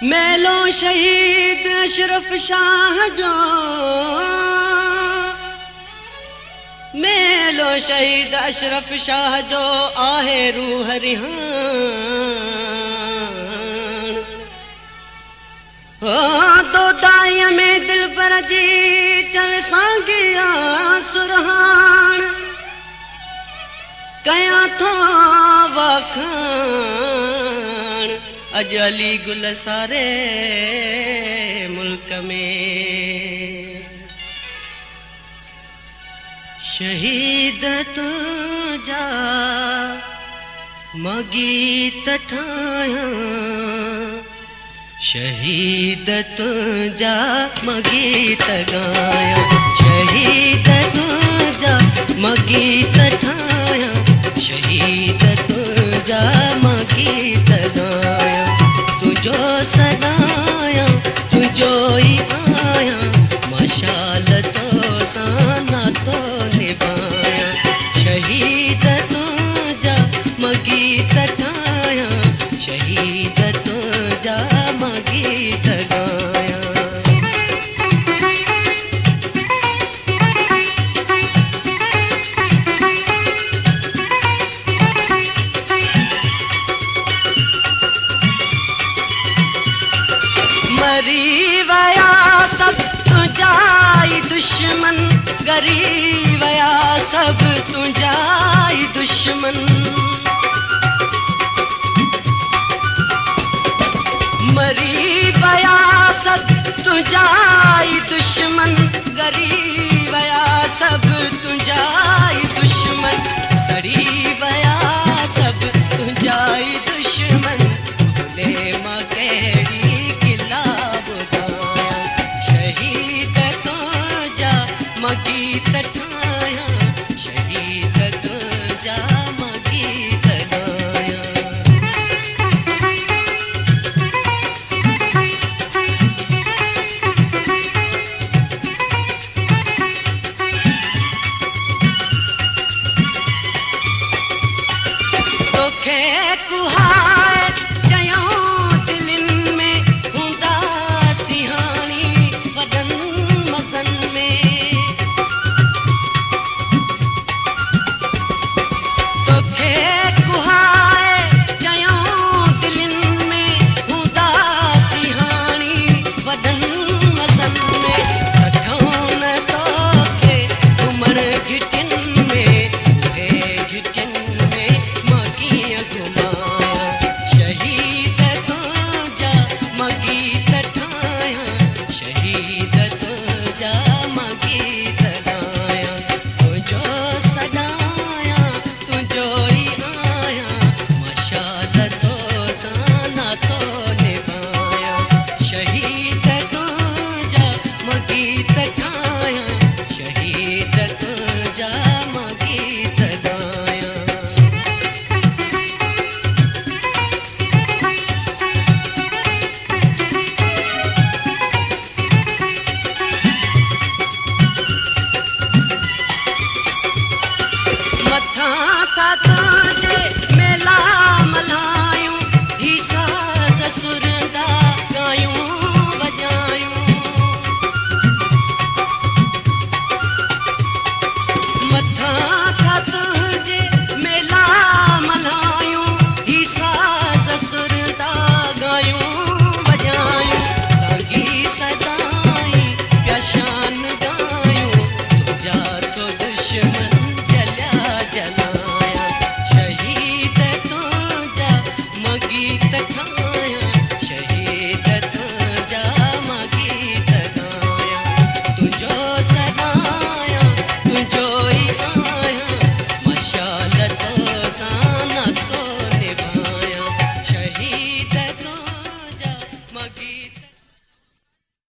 मेलो शहीद अशरफ शाह जो, मेलो शहीद अशरफ शाह जो आहे रूह रिहान। दो दाई में दिल पर जी चवे सांगिया सुरहान। कया थो वाखान अज अली गुल सारे मुल्क में। शहीद तुझा मगीत ठाया, शहीद तुझा मगीत गाया, शहीद तुझा मगीत ठाया, शहीद तुझा मगीत गाया। तुझो सदाया तुझो ही आया, मशाल तो साना तो निभाया। शहीद तुझा मगीत ठाया, शहीद तुझा मगीत गाया। मरी वया सब तुझाई दुश्मन, गरी वया सब तुझाई दुश्मन। मरी वया सब तुझाई दुश्मन, गरी वया सब तुझाई दुश्मन। सड़ी वया सब तुझाई दुश्मन, भूले मां केड़ी शहीद तुझा मगीत ठाया, शहीद तुझा मगीत गाया। तोखे कुहाए चयों दिलिन में हूंदा सिहानी वदन मसन में। तोखे कुहाए चयों दिलिन में हूंदा सिहानी वदन मसन में। सठों न तोखे घुमण घिटिन में, घिटिन में मां कीअं घुमां।